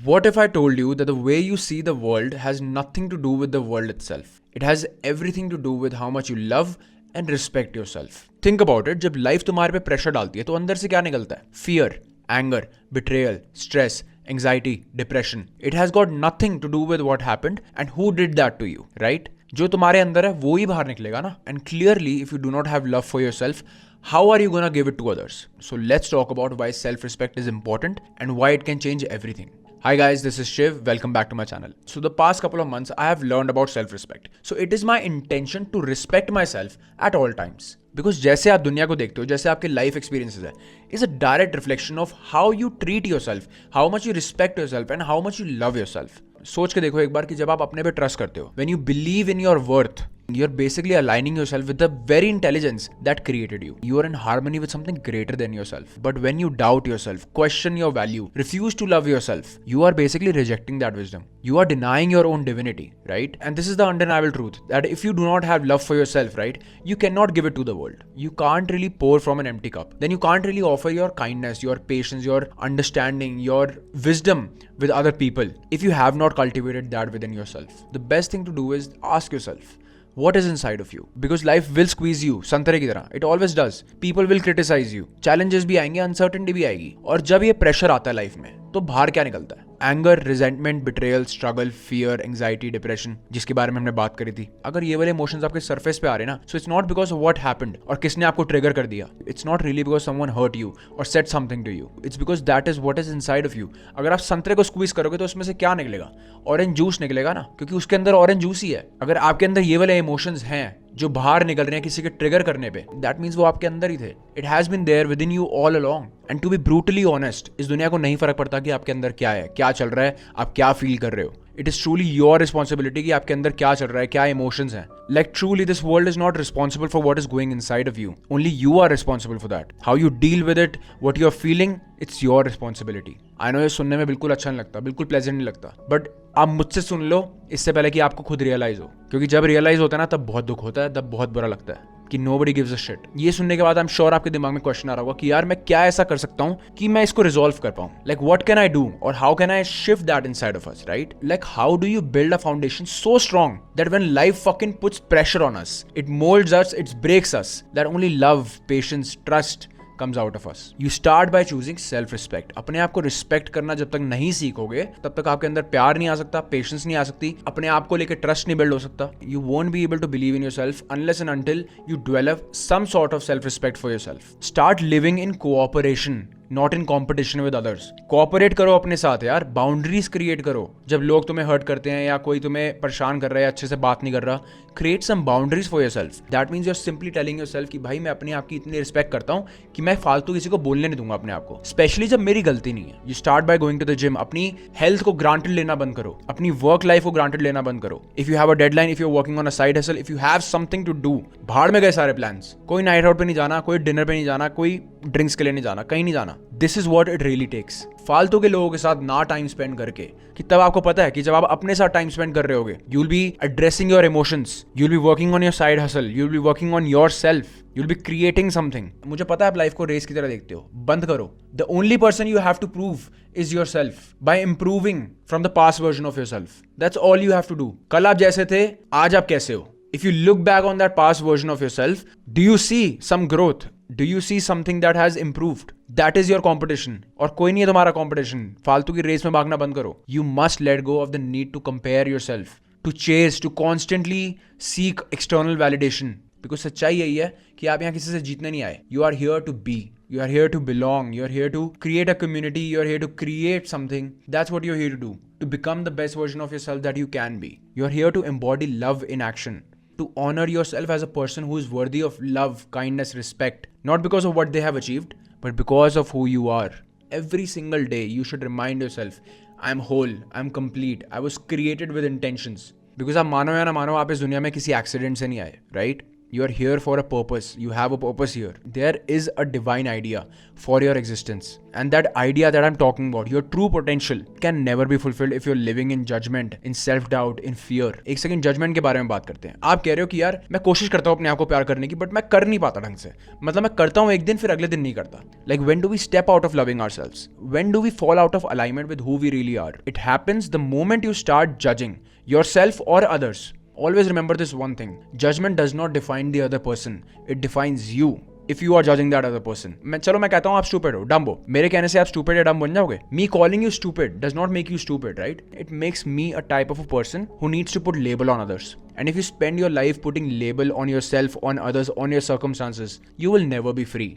What if I told you that the way you see the world has nothing to do with the world itself? It has everything to do with how much you love and respect yourself. Think about it, जब life तुम्हारे पे pressure डालती है तो अंदर से क्या निकलता है? Fear, anger, betrayal, stress, anxiety, depression. It has got nothing to do with what happened and who did that to you, right? जो तुम्हारे अंदर है वो ही बाहर निकलेगा ना. And clearly, if you do not have love for yourself, how are you gonna give it to others? So let's talk about why self-respect is important and why it can change everything. Hi guys, this is Shiv. Welcome back to my channel. So the past couple of months, I have learned about self-respect. So it is my intention to respect myself at all times. Because जैसे आप दुनिया को देखते हो, जैसे आपके life experiences है, is a direct reflection of how you treat yourself, how much you respect yourself and how much you love yourself. सोच के देखो एक बार कि जब आप अपने पे ट्रस्ट करते हो, when you believe in your worth, you're basically aligning yourself with the very intelligence that created you. You are in harmony with something greater than yourself. But when you doubt yourself, question your value, refuse to love yourself, you are basically rejecting that wisdom. You are denying your own divinity, right? And this is the undeniable truth that if you do not have love for yourself, right, you cannot give it to the world. You can't really pour from an empty cup. Then you can't really offer your kindness, your patience, your understanding, your wisdom with other people if you have not cultivated that within yourself. The best thing to do is ask yourself, what is inside of you? Because life will squeeze you, संतरे की तरह. It always does. People will criticize you. Challenges भी आएंगे, uncertainty भी आएगी. और जब ये pressure आता है लाइफ में, तो बाहर क्या निकलता है? Anger, resentment, betrayal, struggle, fear, anxiety, depression, जिसके बारे में हमने बात करी थी. अगर ये वाले इमोशंस आपके सरफेस पे आ रहे हैं ना, so it's not because of what happened और किसने आपको ट्रिगर कर दिया. It's not really because someone hurt you और said something to you. It's because that is what is inside of you. अगर आप संतरे को स्क्वीज करोगे तो उसमें से क्या निकलेगा? ऑरेंज जूस निकलेगा ना, क्योंकि उसके अंदर ऑरेंज जूस ही है. अगर आपके अंदर ये वाले इमोशंस हैं जो बाहर निकल रहे हैं किसी के ट्रिगर करने पे, दैट मीन्स वो आपके अंदर ही थे. It has been there within you all along. And to be brutally honest, इस दुनिया को नहीं फर्क पड़ता कि आपके अंदर क्या है, क्या चल रहा है, आप क्या फील कर रहे हो. It is truly your responsibility कि आपके अंदर क्या चल रहा है, क्या इमोशंस हैं. Like truly, this world is not responsible for what is going inside of you. Only you are responsible for that. How you deal with it, what you are feeling, it's your responsibility. I know ये सुनने में बिल्कुल अच्छा नहीं लगता, बिल्कुल pleasant नहीं लगता, बट आप मुझसे सुन लो इससे पहले कि आपको खुद रियलाइज हो, क्योंकि जब रियलाइज होता है ना तब बहुत दुख होता है, तब बहुत बुरा लगता है कि nobody gives a shit. ये सुनने के बाद आई एम श्योर आपके दिमाग में क्वेश्चन आ रहा होगा कि यार मैं क्या ऐसा कर सकता हूँ कि मैं इसको रिजॉल्व कर पाऊँ. Like what can I do और how can I shift that inside of us, right? Like how do you build a foundation so strong that when life fucking puts pressure on us, it molds us, it breaks us, that only love, patience, trust comes out of us. You start by choosing self-respect. अपने आप को respect करना जब तक नहीं सीखोगे तब तक आपके अंदर प्यार नहीं आ सकता, पेशेंस नहीं आ सकती, अपने आप को लेकर ट्रस्ट नहीं बिल्ड हो सकता. You won't be able to believe in yourself unless and until you develop some sort of self-respect for yourself. Start living in cooperation, not in competition with others. Cooperate करो अपने साथ यार, boundaries create करो. जब लोग तुम्हें hurt करते हैं या कोई तुम्हें परेशान कर रहा है, अच्छे से बात नहीं कर रहा, create some boundaries for yourself. That means you are simply telling yourself कि भाई मैं अपने आप की इतनी रिस्पेक्ट करता हूं कि मैं फालतू किसी को बोलने नहीं दूंगा अपने आप को, स्पेशली जब मेरी गलती नहीं है. You start by going to the gym. अपनी हेल्थ को ग्रांटेड लेना बंद करो, अपनी वर्क लाइफ को ग्रांटेड लेना बंद करो. If you have a deadline, if you are working on a side hustle, if you have something to do, भाड़ में गए सारे प्लान्स. कोई नाइट आउट पे नहीं जाना, कोई डिनर पे नहीं जाना, कोई ड्रिंक्स के लिए नहीं जाना, कहीं नहीं जाना. This is what it really takes. फालतू के लोगों के साथ ना टाइम स्पेंड करके, कि तब आपको पता है कि जब आप अपने साथ टाइम स्पेंड कर रहे होगे, you will be addressing your emotions, you will be working on your side hustle, you will be working on your self, you will be creating something. मुझे पता है आप लाइफ को रेस की तरह देखते हो, बंद करो. The only person you have to prove is yourself by improving from the past version of yourself. That's all you have to do. कल आप जैसे थे, आज आप कैसे हो? If you look back on that past version of yourself, do you see some growth? Do you see something that has improved? That is your competition. और कोई नहीं है तुम्हारा competition. फालतू की रेस में भागना बंद करो. You must let go of the need to compare yourself, to chase, to constantly seek external validation. Because सच्चाई यही है कि आप यहाँ किसी से जीतने नहीं आए. You are here to be. You are here to belong. You are here to create a community. You are here to create something. That's what you're here to do. To become the best version of yourself that you can be. You are here to embody love in action. To honor yourself as a person who is worthy of love, kindness, respect, not because of what they have achieved, but because of who you are. Every single day, you should remind yourself, I'm whole, I'm complete, I was created with intentions. Because आप मानो या ना मानो, आप इस दुनिया में किसी एक्सीडेंट से नहीं आए, right? You are here for a purpose. You have a purpose here. There is a divine idea for your existence. And that idea that I'm talking about, your true potential, can never be fulfilled if you're living in judgment, in self-doubt, in fear. एक second judgement के बारे में बात करते हैं. आप कह रहे हो कि यार मैं कोशिश करता हूँ अपने आप को प्यार करने की, बट मैं कर नहीं पाता ढंग से. मतलब मैं करता हूँ एक दिन, फिर अगले दिन नहीं करता. Like when do we step out of loving ourselves? When do we fall out of alignment with who we really are? It happens the moment you start judging yourself or others. Always remember this one thing. Judgment does not define the other person. It defines you. If you are judging that other person. मैं कहता हूँ आप stupid हो, dumb हो. मेरे कहने से आप stupid या dumb बन जाओगे? Me calling you stupid does not make you stupid, right? It makes me a type of a person who needs to put label on others. And if you spend your life putting label on yourself, on others, on your circumstances, you will never be free.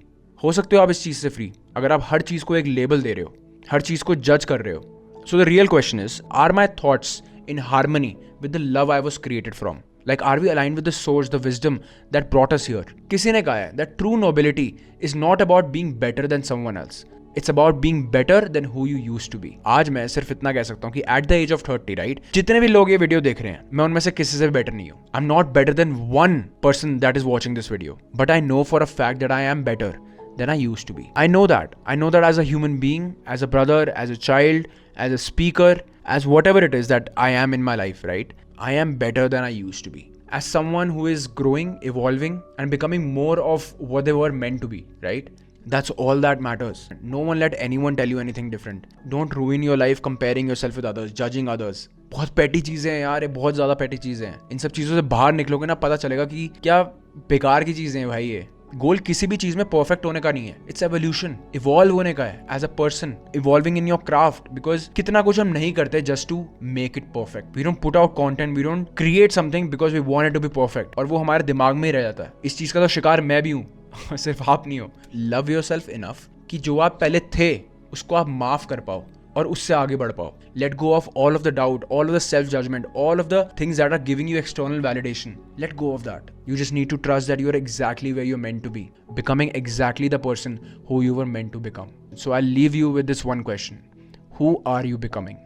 हो सकते हो आप इस चीज से free अगर आप हर चीज को एक label दे रहे हो, हर चीज को judge कर रहे हो. So the real question is, are my thoughts in harmony with the love I was created from? Like, are we aligned with the source, the wisdom that brought us here? किसी ने कहा है that true nobility is not about being better than someone else. It's about being better than who you used to be. आज मैं सिर्फ इतना कह सकता हूँ कि at the age of 30, right? जितने भी लोग ये वीडियो देख रहे हैं, मैं उनमें से किसी से भी better नहीं हूँ. I'm not better than one person that is watching this video. But I know for a fact that I am better than I used to be. I know that. I know that as a human being, as a brother, as a child, as a speaker, as whatever it is that I am in my life, right? I am better than I used to be. As someone who is growing, evolving, and becoming more of what they were meant to be, right? That's all that matters. No one let anyone tell you anything different. Don't ruin your life comparing yourself with others, judging others. बहुत petty चीज़ें हैं यार, ये बहुत ज़्यादा petty चीज़ें हैं. इन सब चीज़ों से बाहर निकलोगे ना, पता चलेगा कि क्या बेकार की चीज़ें हैं भाई. ये गोल किसी भी चीज में परफेक्ट होने का नहीं है. इट्स एवोल्यूशन, इवॉल्व होने का है as a person, evolving in your craft. Because कितना कुछ हम नहीं करते just to make it perfect. We don't put out content, we don't create something because we want it to be perfect. और वो हमारे दिमाग में ही रह जाता है. इस चीज का तो शिकार मैं भी हूँ सिर्फ आप नहीं हो. लव योरसेल्फ इनफ कि जो आप पहले थे उसको आप माफ कर पाओ और उससे आगे बढ़ पाओ. Let go of all of the doubt, all of the self judgement, all of the things that are giving you external validation. Let go of that. You just need to trust that you are exactly where you're meant to be, becoming exactly the person who you were meant to become. So I'll leave you with this one question. Who are you becoming?